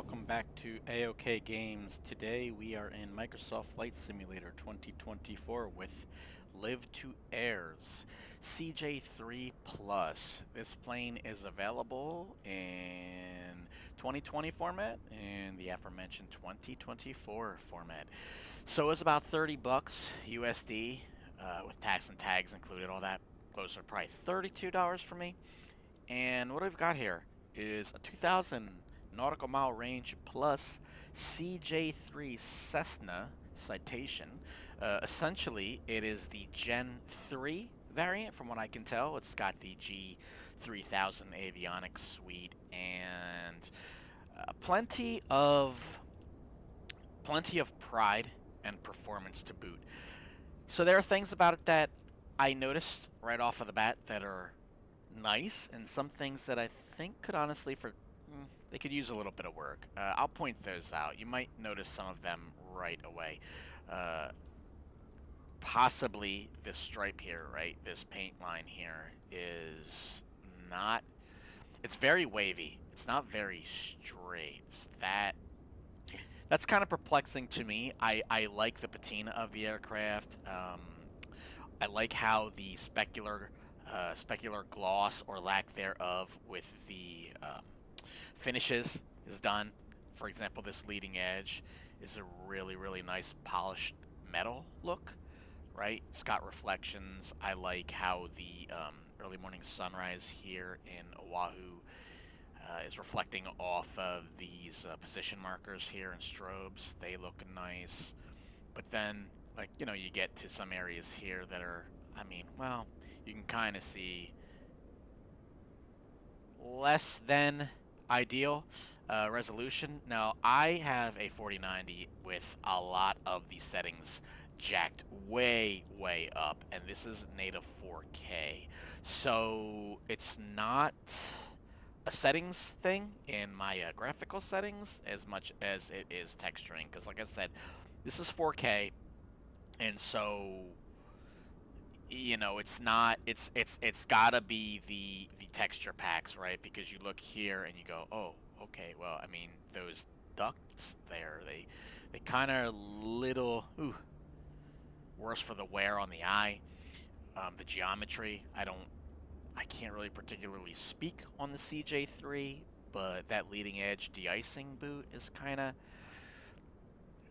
welcome back to AOK Games. Today we are in Microsoft Flight Simulator 2024 with LivtoAir's CJ3+. This plane is available in 2020 format and the aforementioned 2024 format. So it's about 30 bucks USD with tax and tags included, all that, closer to probably $32 for me. And what I've got here is a 2000 nautical mile range plus CJ3 Cessna Citation. Essentially, it is the Gen 3 variant, from what I can tell. It's got the G3000 Avionics suite and plenty of pride and performance to boot. So there are things about it that I noticed right off of the bat that are nice, and some things that I think could honestly they could use a little bit of work. I'll point those out. You might notice some of them right away. Possibly this stripe here, right? This paint line here is not. It's very wavy. It's not very straight. That's kind of perplexing to me. I like the patina of the aircraft. I like how the specular gloss or lack thereof with the finishes is done. For example, this leading edge is a really nice polished metal look, right? It's got reflections. I like how the early morning sunrise here in Oahu is reflecting off of these position markers here and strobes. They look nice. But then, like, you get to some areas here that are, well, you can kind of see less than ideal resolution. Now, I have a 4090 with a lot of the settings jacked way up, and this is native 4K. So it's not a settings thing in my graphical settings as much as it is texturing, because like I said, this is 4K, and so it's not, it's gotta be the texture packs, right? Because you look here and you go, oh, okay, well, those ducts there, they kind of little worse for the wear on the eye. The geometry, I can't really particularly speak on the CJ3, but that leading edge de-icing boot is kind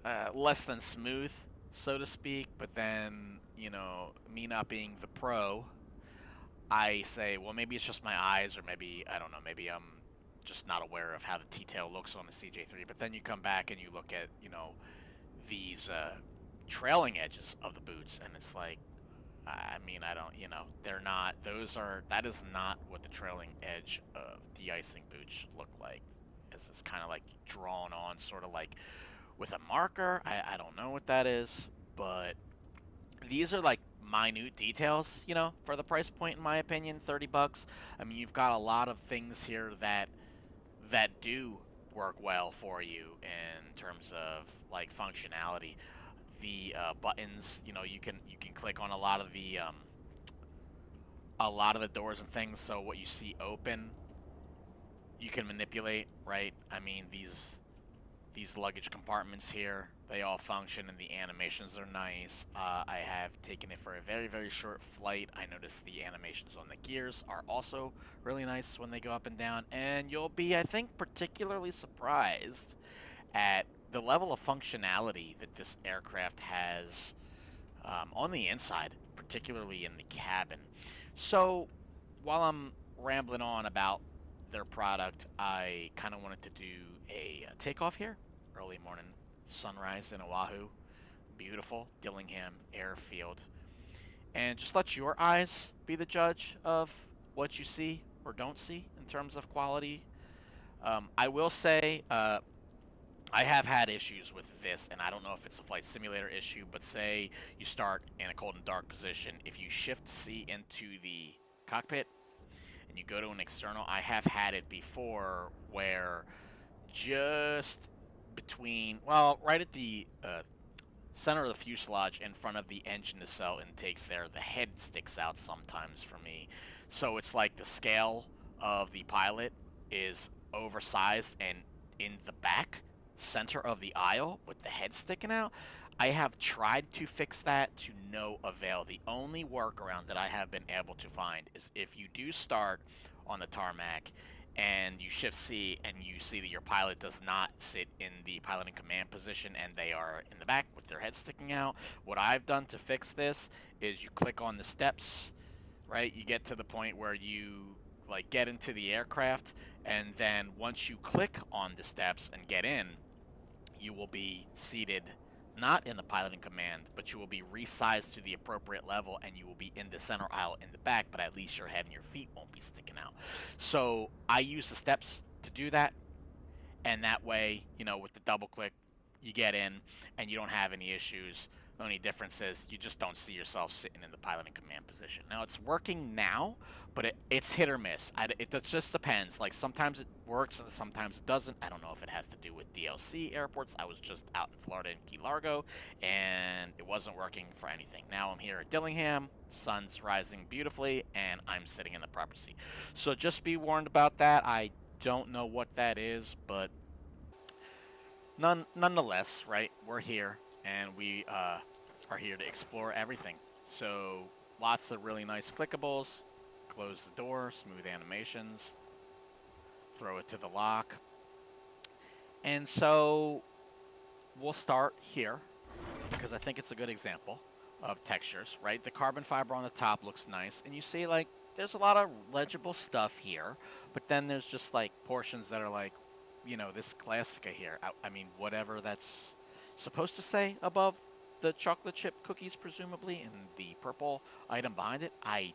of less than smooth, so to speak. But then, me not being the pro, I say, well, maybe it's just my eyes, or maybe, I don't know, maybe I'm just not aware of how the T-tail looks on the CJ3. But then you come back and you look at, these trailing edges of the boots, and it's like, I don't, they're not, that is not what the trailing edge of de-icing boots should look like. It's kind of like drawn on, sort of like with a marker. I don't know what that is, but these are like minute details, for the price point, in my opinion, 30 bucks. You've got a lot of things here that do work well for you in terms of like functionality. The buttons, you can click on a lot of the doors and things, so what you see open, you can manipulate, right? These luggage compartments here, they all function, and the animations are nice. I have taken it for a very short flight. I noticed the animations on the gears are also really nice when they go up and down, and you'll be, I think, particularly surprised at the level of functionality that this aircraft has on the inside, particularly in the cabin. So while I'm rambling on about their product, I kind of wanted to do a takeoff here. Early morning sunrise in Oahu. Beautiful Dillingham Airfield. And just let your eyes be the judge of what you see or don't see in terms of quality. I will say, I have had issues with this, and I don't know if it's a flight simulator issue, but say you start in a cold and dark position. If you shift C into the cockpit and you go to an external, I have had it before where just between, well, right at the center of the fuselage in front of the engine nacelle intakes there, the head sticks out sometimes for me. So it's like the scale of the pilot is oversized, and in the back center of the aisle with the head sticking out. I have tried to fix that to no avail. The only workaround that I have been able to find is if you do start on the tarmac and you shift C and you see that your pilot does not sit in the pilot in command position and they are in the back with their head sticking out, what I've done to fix this is you click on the steps, right? You get to the point where you like get into the aircraft, and then once you click on the steps and get in, you will be seated not in the pilot in command, but you will be resized to the appropriate level, and you will be in the center aisle in the back, but at least your head and your feet won't be sticking out. So I use the steps to do that, and that way, you know, with the double click, you get in and you don't have any issues. The only difference is you just don't see yourself sitting in the pilot in command position. Now, it's working now, but it's hit or miss. It just depends. Like, sometimes it works and sometimes it doesn't. I don't know if it has to do with DLC airports. I was just out in Florida in Key Largo, and it wasn't working for anything. Now I'm here at Dillingham. Sun's rising beautifully, and I'm sitting in the proper seat. So just be warned about that. I don't know what that is, but nonetheless, right, we're here, and we are here to explore everything. So lots of really nice clickables. Close the door, smooth animations, throw it to the lock. And so we'll start here because I think it's a good example of textures, right? The carbon fiber on the top looks nice, and you see like there's a lot of legible stuff here, but then there's just like portions that are like, you know, this Classica here. I mean, whatever that's supposed to say above the chocolate chip cookies, presumably, and the purple item behind it, I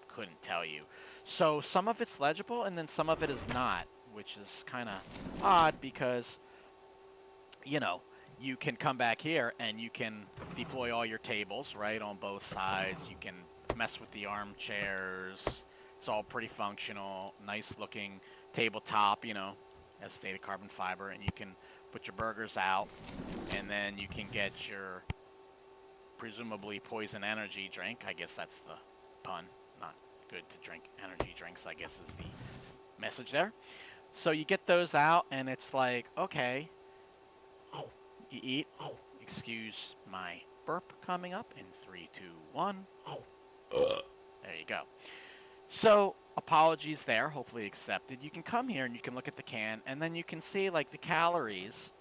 couldn't tell you. So some of it's legible, and then some of it is not, which is kind of odd because, you know, you can come back here and you can deploy all your tables, right, on both sides. You can mess with the armchairs. It's all pretty functional, nice looking tabletop, you know, as stated, carbon fiber, and you can put your burgers out, and then you can get your presumably poison energy drink. I guess that's the pun. Not good to drink energy drinks, I guess is the message there. So you get those out, and it's like, okay, you eat. Excuse my burp coming up in 3, 2, 1. There you go. So apologies there, hopefully accepted. You can come here and you can look at the can, and then you can see like the calories.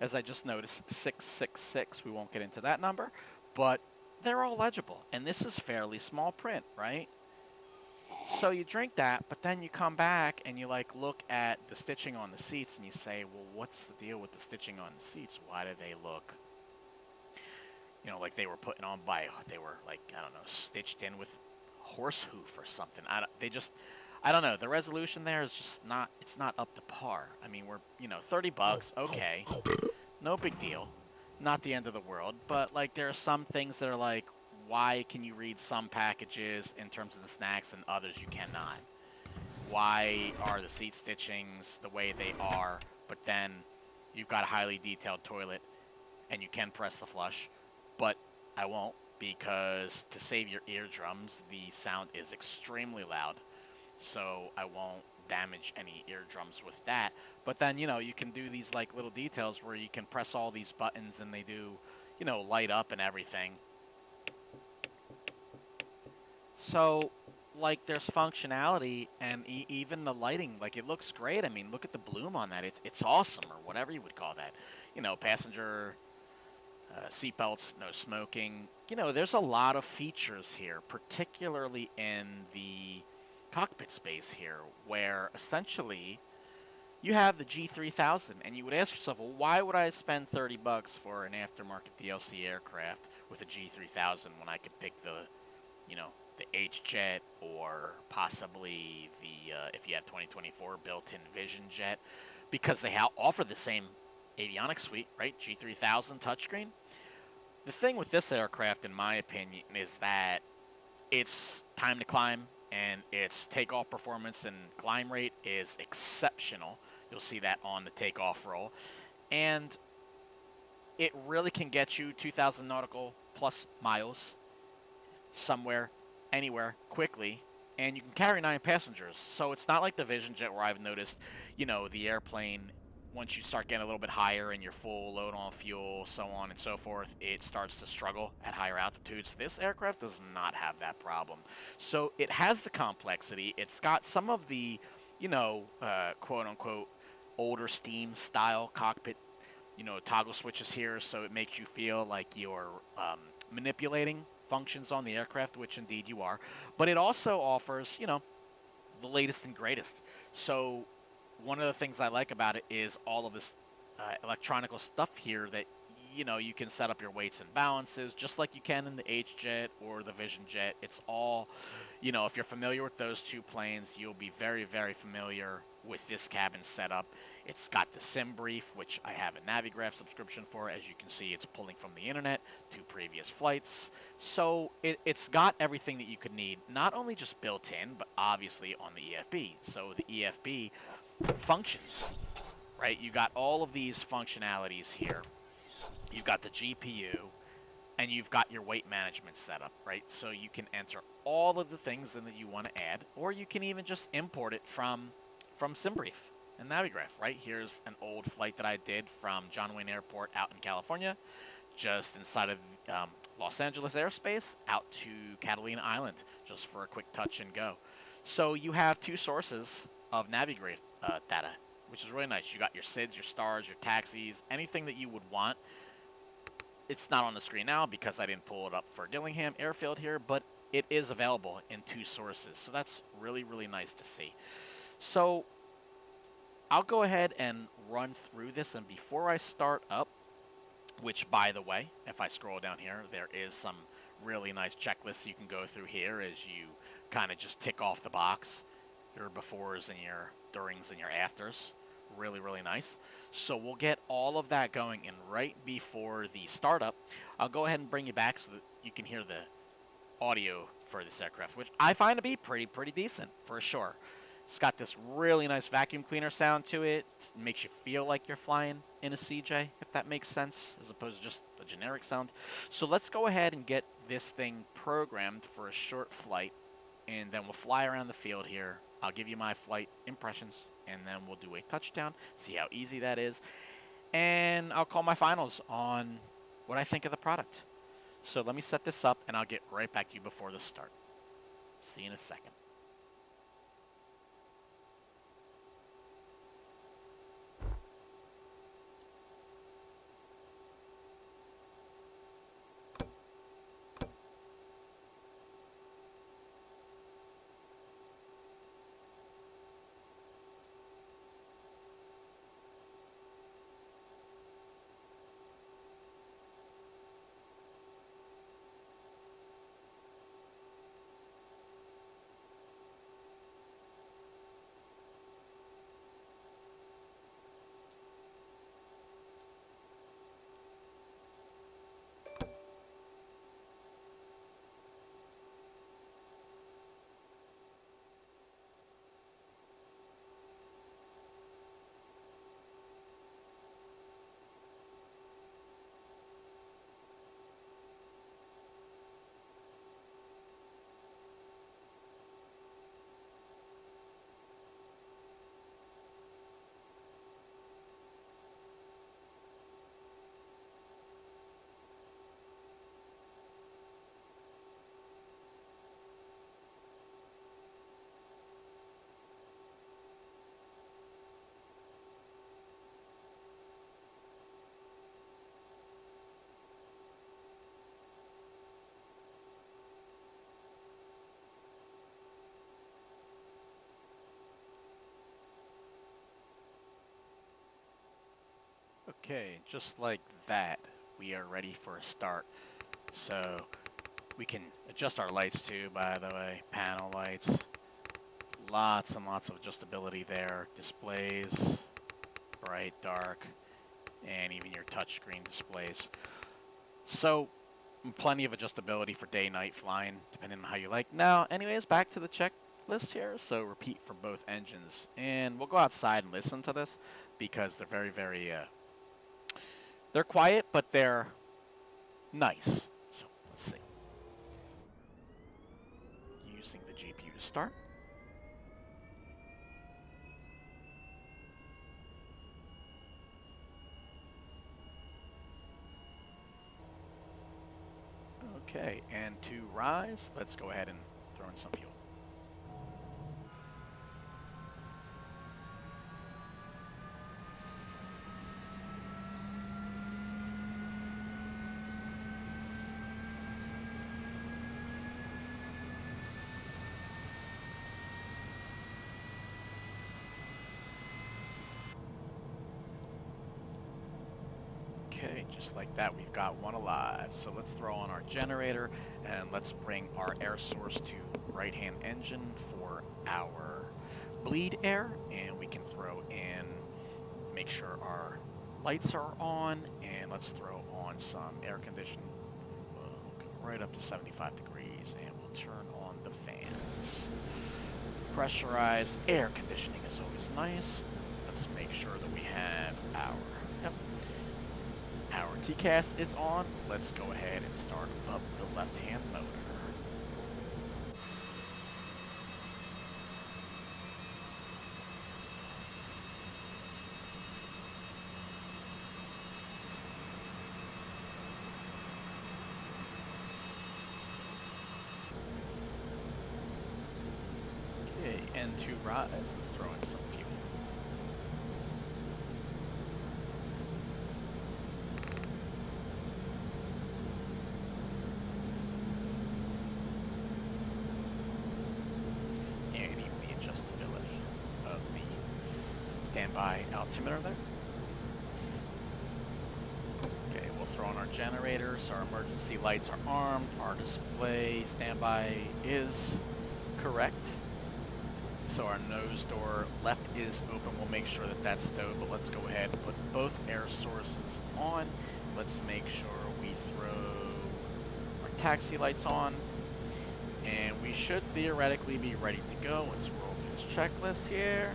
As I just noticed, 666. We won't get into that number, but they're all legible, and this is fairly small print, right? So you drink that, but then you come back and you like look at the stitching on the seats, and you say, well, what's the deal with the stitching on the seats? Why do they look, you know, like they were putting on by, they were like, I don't know, stitched in with horse hoof or something. I don't know. The resolution there is just not, it's not up to par. I mean, we're, you know, $30, okay. No big deal. Not the end of the world. But, like, there are some things that are like, why can you read some packages in terms of the snacks and others you cannot? Why are the seat stitchings the way they are, but then you've got a highly detailed toilet and you can press the flush, but I won't, because to save your eardrums, the sound is extremely loud. So I won't damage any eardrums with that. But then, you know, you can do these like little details where you can press all these buttons and they do, you know, light up and everything. So, like, there's functionality, and even the lighting, like, it looks great. I mean, look at the bloom on that. It's awesome, or whatever you would call that. You know, passenger seatbelts, no smoking. You know, there's a lot of features here, particularly in the cockpit space here, where essentially you have the G3000, and you would ask yourself, well, why would I spend $30 for an aftermarket DLC aircraft with a G3000 when I could pick the, you know, the H-Jet, or possibly the, if you have 2024, built-in Vision Jet, because they offer the same avionics suite, right? G3000 touchscreen. The thing with this aircraft, in my opinion, is that its time to climb and its takeoff performance and climb rate is exceptional. You'll see that on the takeoff roll. And it really can get you 2,000 nautical plus miles somewhere, anywhere, quickly, and you can carry 9 passengers. So it's not like the Vision Jet where I've noticed, you know, the airplane, once you start getting a little bit higher and you're full load on fuel, so on and so forth, it starts to struggle at higher altitudes. This aircraft does not have that problem. So it has the complexity. It's got some of the, you know, quote unquote, older steam style cockpit, you know, toggle switches here, so it makes you feel like you're manipulating functions on the aircraft, which indeed you are. But it also offers, you know, the latest and greatest. So one of the things I like about it is all of this electronical stuff here that, you know, you can set up your weights and balances just like you can in the H-Jet or the Vision Jet. It's all, you know, if you're familiar with those two planes, you'll be very, very familiar with this cabin setup. It's got the sim brief, which I have a Navigraph subscription for. As you can see, it's pulling from the internet to previous flights. So it's got everything that you could need, not only just built in, but obviously on the EFB. So the EFB functions, right? You got all of these functionalities here. You've got the GPU, and you've got your weight management setup, right? So you can enter all of the things that you want to add, or you can even just import it from SimBrief and Navigraph, right? Here's an old flight that I did from John Wayne Airport out in California, just inside of Los Angeles airspace, out to Catalina Island, just for a quick touch and go. So you have two sources of Navigraph data, which is really nice. You got your SIDS, your stars, your taxis, anything that you would want. It's not on the screen now because I didn't pull it up for Dillingham Airfield here, but it is available in two sources. So that's really, really nice to see. So I'll go ahead and run through this, and before I start up, which, by the way, if I scroll down here, there is some really nice checklists you can go through here as you kind of just tick off the box, your befores and your durings and your afters. Really, really nice. So we'll get all of that going, and right before the startup, I'll go ahead and bring you back so that you can hear the audio for this aircraft, which I find to be pretty decent for sure. It's got this really nice vacuum cleaner sound to it. It makes you feel like you're flying in a CJ, if that makes sense, as opposed to just a generic sound. So let's go ahead and get this thing programmed for a short flight, and then we'll fly around the field here. I'll give you my flight impressions, and then we'll do a touchdown, see how easy that is, and I'll call my finals on what I think of the product. So let me set this up, and I'll get right back to you before the start. See you in a second. Okay, just like that, we are ready for a start. So we can adjust our lights too, by the way, panel lights. Lots and lots of adjustability there. Displays, bright, dark, and even your touchscreen displays. So plenty of adjustability for day-night flying, depending on how you like. Now, anyways, back to the checklist here. So repeat for both engines. And we'll go outside and listen to this because they're very, they're quiet, but they're nice. So let's see. using the GPU to start. Okay, and to rise, let's go ahead and throw in some fuel. Okay, just like that, we've got one alive. So let's throw on our generator, and let's bring our air source to right-hand engine for our bleed air, and we can throw in, make sure our lights are on, and let's throw on some air conditioning. We'll go right up to 75 degrees, and we'll turn on the fans. Pressurized air conditioning is always nice. Let's make sure that we have our TCAS is on. Let's go ahead and start up the left-hand motor. Okay, and to rise, let's throw in some fuel. Standby altimeter there. Okay, we'll throw on our generators. Our emergency lights are armed. Our display standby is correct. So our nose door left is open. We'll make sure that that's stowed, but let's go ahead and put both air sources on. Let's make sure we throw our taxi lights on. And we should theoretically be ready to go. Let's roll through this checklist here.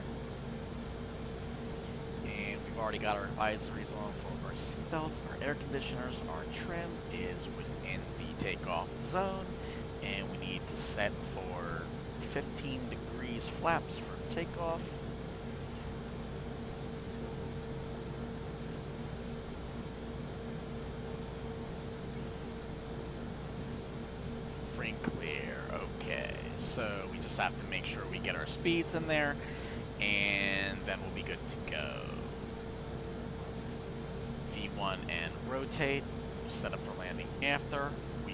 Already got our advisories on for our seatbelts, our air conditioners, our trim is within the takeoff zone, and we need to set for 15 degrees flaps for takeoff. Free and clear, okay, so we just have to make sure we get our speeds in there, and then we'll be good to go. And rotate. We'll set up for landing after we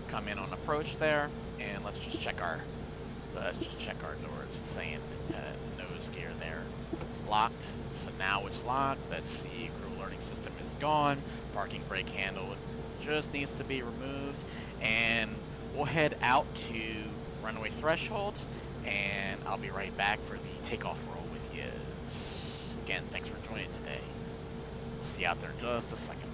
come in on approach there, and let's just check our doors. It's saying nose gear there. It's locked, so now it's locked. Let's see, crew alerting system is gone. Parking brake handle just needs to be removed, and we'll head out to runway threshold, and I'll be right back for the takeoff roll with you. Again, thanks for joining today. See you out there in just a second.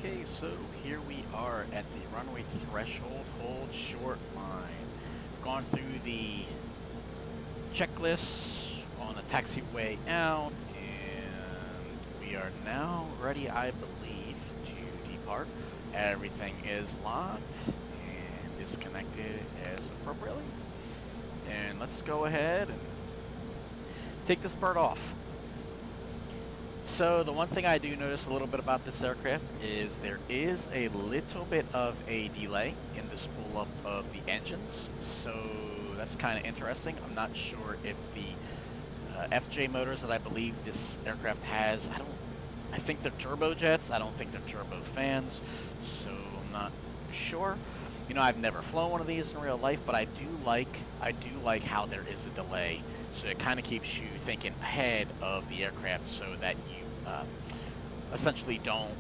Okay, so here we are at the runway threshold, hold short line. Gone through the checklist on the taxiway out, and we are now ready, I believe, to depart. Everything is locked and disconnected as appropriately. And let's go ahead and take this bird off. So the one thing I do notice a little bit about this aircraft is there is a little bit of a delay in the spool up of the engines, so that's kind of interesting. I'm not sure if the FJ motors that I believe this aircraft has, I think they're turbojets. I don't think they're turbofans, so I'm not sure. You know, I've never flown one of these in real life, but I do like how there is a delay. So it kind of keeps you thinking ahead of the aircraft so that you essentially don't,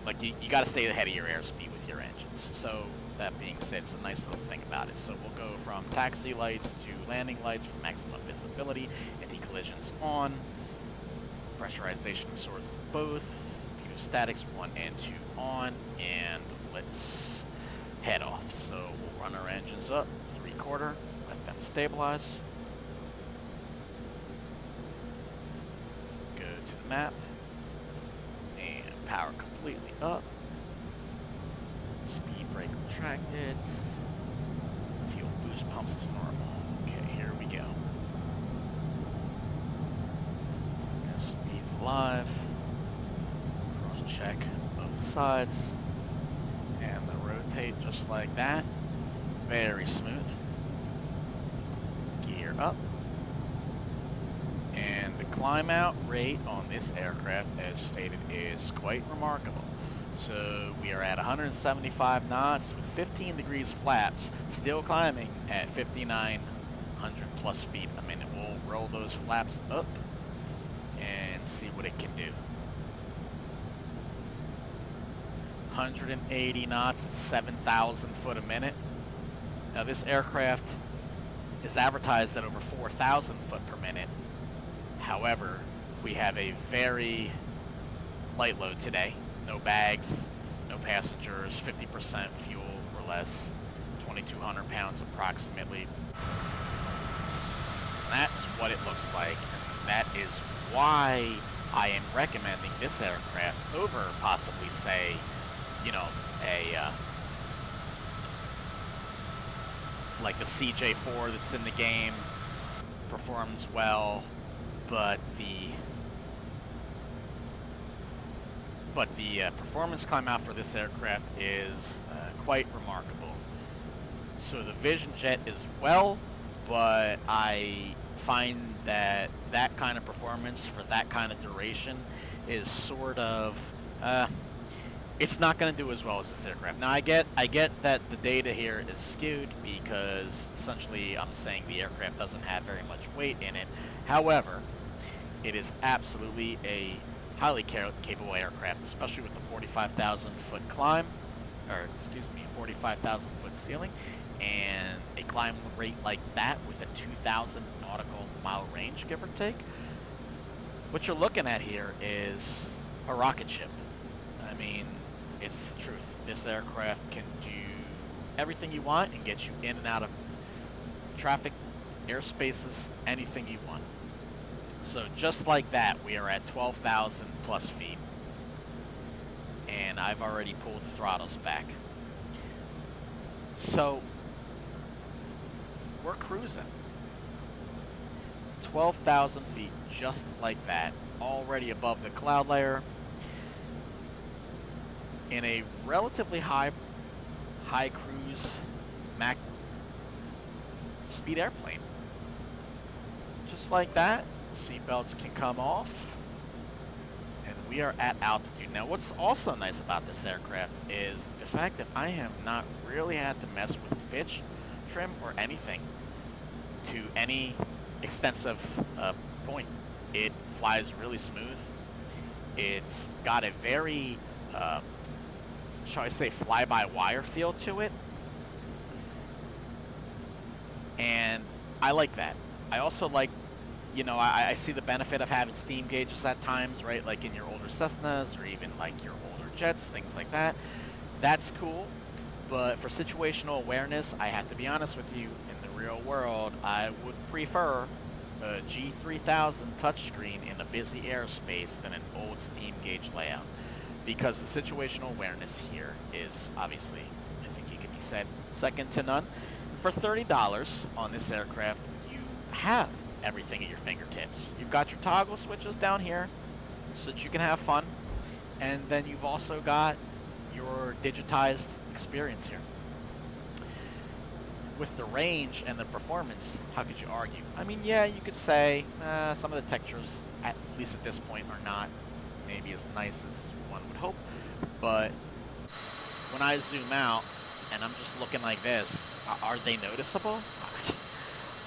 like, you got to stay ahead of your airspeed with your engines. So that being said, it's a nice little thing about it. So we'll go from taxi lights to landing lights for maximum visibility, anti-collisions on, pressurization and source both, statics 1 and 2 on, and let's head off. So we'll run our engines up, 3/4, let them stabilize. Go to the map, and power completely up. Speed brake retracted. Fuel boost pumps to normal. Okay, here we go. Speed's alive. Cross check both sides. And the rotate just like that. Very smooth. Gear up. And the climb out rate on this aircraft, as stated, is quite remarkable. So we are at 175 knots with 15 degrees flaps, still climbing at 5,900 plus feet a minute. We'll roll those flaps up and see what it can do. 180 knots at 7,000 foot a minute. Now this aircraft is advertised at over 4,000 foot per minute. However, we have a very light load today. No bags, no passengers, 50% fuel or less, 2,200 pounds approximately. That's what it looks like. And that is why I am recommending this aircraft over possibly, say, you know, like the CJ4 that's in the game, performs well, but the performance climb out for this aircraft is quite remarkable. So the Vision Jet is well, but I find that that kind of performance for that kind of duration is sort of it's not going to do as well as this aircraft. Now I get that the data here is skewed because essentially I'm saying the aircraft doesn't have very much weight in it. However, it is absolutely a highly capable aircraft, especially with the 45,000 foot climb, or excuse me, 45,000 foot ceiling, and a climb rate like that with a 2,000 nautical mile range, give or take. What you're looking at here is a rocket ship. I mean, it's the truth. This aircraft can do everything you want and get you in and out of traffic, airspaces, anything you want. So just like that, we are at 12,000 plus feet. And I've already pulled the throttles back. So we're cruising. 12,000 feet, just like that. Already above the cloud layer. In a relatively high cruise Mach speed airplane. Just like that. Seatbelts can come off, and we are at altitude. Now what's also nice about this aircraft is the fact that I have not really had to mess with the pitch, trim, or anything to any extensive point. It flies really smooth. It's got a very shall I say fly-by-wire feel to it, and I like that. I also like, you know, I see the benefit of having steam gauges at times, right? Like in your older Cessnas or even like your older jets, things like that. That's cool. But for situational awareness, I have to be honest with you, in the real world, I would prefer a G3000 touchscreen in a busy airspace than an old steam gauge layout. Because the situational awareness here is obviously, I think it can be said, second to none. For $30 on this aircraft, you have everything at your fingertips. You've got your toggle switches down here so that you can have fun, and then you've also got your digitized experience here. With the range and the performance, how could you argue? I mean, yeah, you could say some of the textures, at least at this point, are not maybe as nice as one would hope, but when I zoom out and I'm just looking like this, are they noticeable?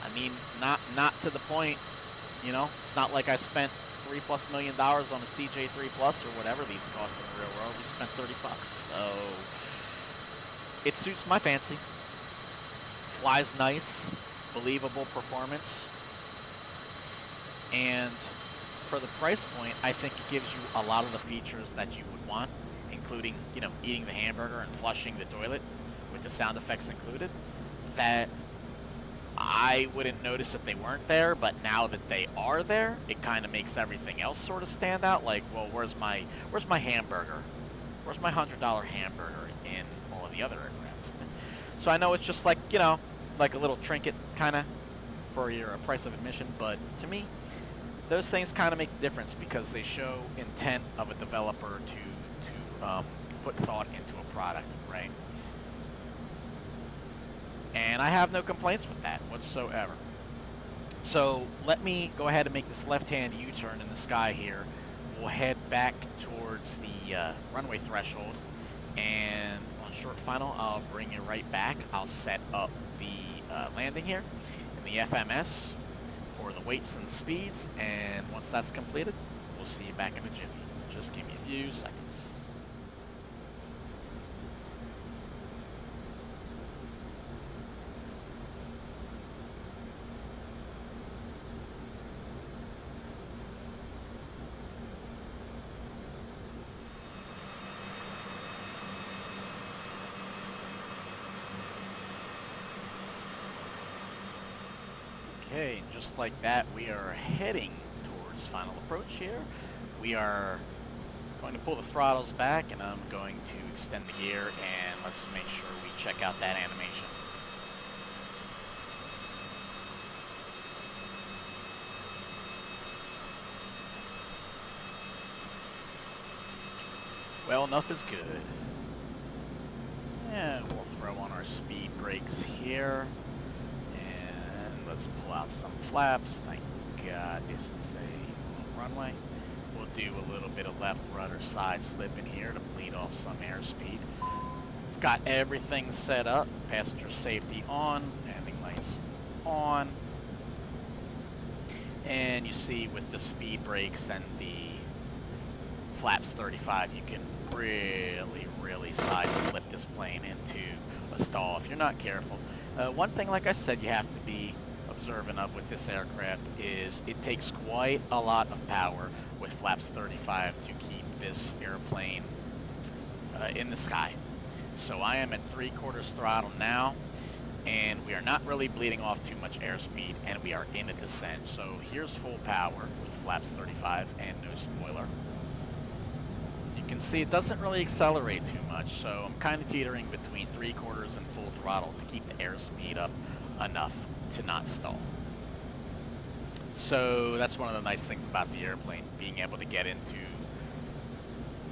I mean, not to the point, you know, it's not like I spent $3+ million on a CJ3 Plus or whatever these cost in the real world. We spent 30 bucks, so it suits my fancy. Flies nice, believable performance, and for the price point, I think it gives you a lot of the features that you would want, including, you know, eating the hamburger and flushing the toilet with the sound effects included, that I wouldn't notice if they weren't there, but now that they are there, it kind of makes everything else sort of stand out. Like, well, where's my hamburger? Where's my $100 hamburger in all of the other aircraft? So I know it's just like, you know, like a little trinket kind of for your price of admission, but to me, those things kind of make the difference because they show intent of a developer to put thought into a product, right? And I have no complaints with that whatsoever. So let me go ahead and make this left-hand U-turn in the sky here. We'll head back towards the runway threshold, and on short final, I'll bring you right back. I'll set up the landing here in the FMS for the weights and the speeds, and once that's completed, we'll see you back in a jiffy. Just give me a few seconds. Okay, just like that, we are heading towards final approach here. We are going to pull the throttles back, and I'm going to extend the gear, and let's make sure we check out that animation. Well, enough is good. And we'll throw on our speed brakes here. Let's pull out some flaps. Thank God this is the runway. We'll do a little bit of left rudder side slip in here to bleed off some airspeed. We've got everything set up. Passenger safety on, landing lights on. And you see with the speed brakes and the flaps 35, you can really side slip this plane into a stall if you're not careful. One thing, like I said, you have to be observant of with this aircraft is it takes quite a lot of power with flaps 35 to keep this airplane in the sky. So I am at 3/4 throttle now, and we are not really bleeding off too much airspeed, and we are in a descent. So here's full power with flaps 35 and no spoiler. You can see it doesn't really accelerate too much, so I'm kind of teetering between 3/4 and full throttle to keep the airspeed up enough to not stall. So that's one of the nice things about the airplane, being able to get into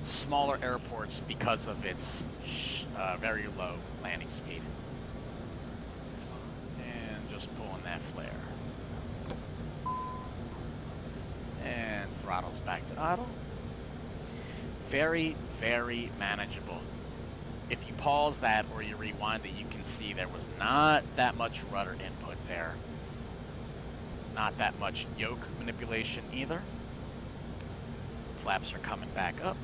smaller airports because of its very low landing speed. And just pulling that flare. And throttles back to idle. Very manageable. If you pause that or you rewind it, you can see there was not that much rudder input there. Not that much yoke manipulation either. Flaps are coming back up.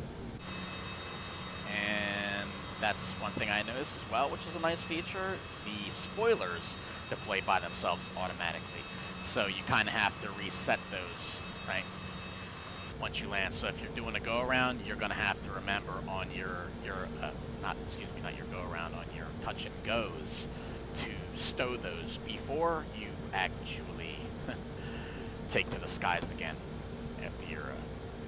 And that's one thing I noticed as well, which is a nice feature. The spoilers deploy by themselves automatically. So you kind of have to reset those, right? Once you land. So if you're doing a go-around, you're going to have to remember on your touch and goes to stow those before you actually take to the skies again after your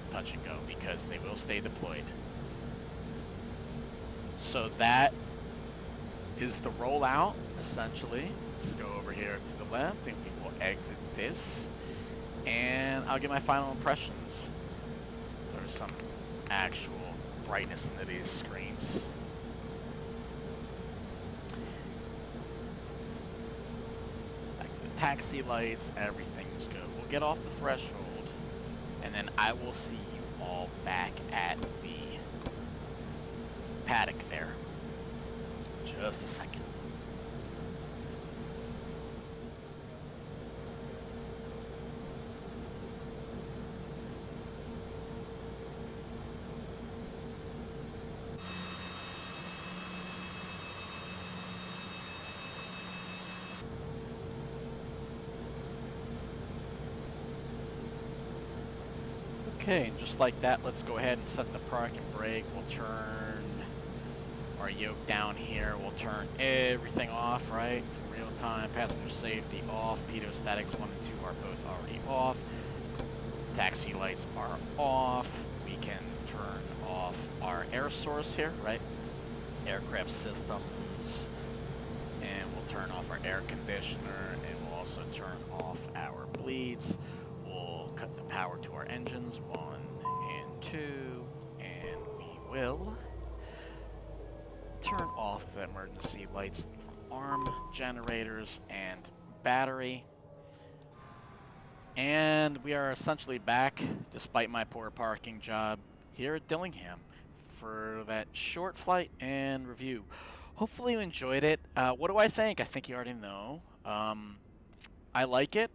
touch and go, because they will stay deployed. So that is the rollout, essentially. Let's go over here to the left, and we will exit this, and I'll get my final impressions. There's some actual brightness into these screens. Back to the taxi lights, everything's good. We'll get off the threshold, and then I will see you all back at the paddock there. Just a second. Okay, and just like that, let's go ahead and set the park and brake. We'll turn our yoke down here. We'll turn everything off, right? Real time, passenger safety off, pitot statics 1 and 2 are both already off. Taxi lights are off. We can turn off our air source here, right? Aircraft systems. And we'll turn off our air conditioner, and we'll also turn off our bleeds. We'll cut the power to our engines, 1 and 2, and we will turn off the emergency lights, arm generators, and battery. And we are essentially back, despite my poor parking job, here at Dillingham for that short flight and review. Hopefully you enjoyed it. What do I think? I think you already know. I like it.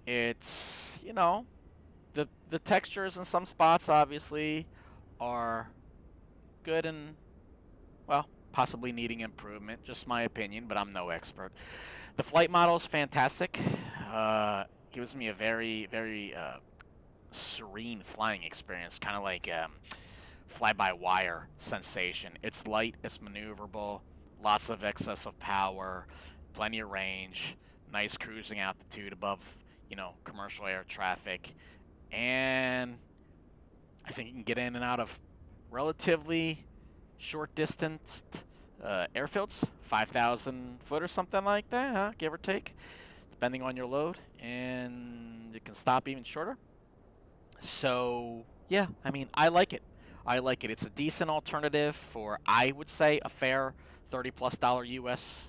It's, you know, the textures in some spots obviously are good and, well, possibly needing improvement. Just my opinion, but I'm no expert. The flight model is fantastic. Gives me a very, very serene flying experience, kind of like fly-by-wire sensation. It's light, it's maneuverable, lots of excessive power, plenty of range, nice cruising altitude above, you know, commercial air traffic, and I think you can get in and out of relatively short-distanced airfields, 5,000 foot or something like that, huh? Give or take, depending on your load, and it can stop even shorter. So, yeah, I mean, I like it. I like it. It's a decent alternative for, I would say, a fair $30+ US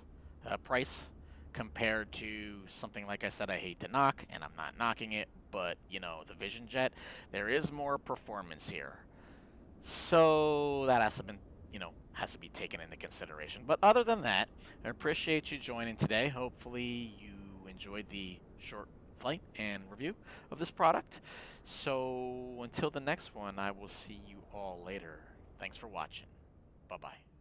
price compared to something like I said I hate to knock, and I'm not knocking it, but, you know, the Vision Jet, there is more performance here. So that has to be, you know, has to be taken into consideration. But other than that, I appreciate you joining today. Hopefully you enjoyed the short flight and review of this product. So until the next one, I will see you all later. Thanks for watching. Bye-bye.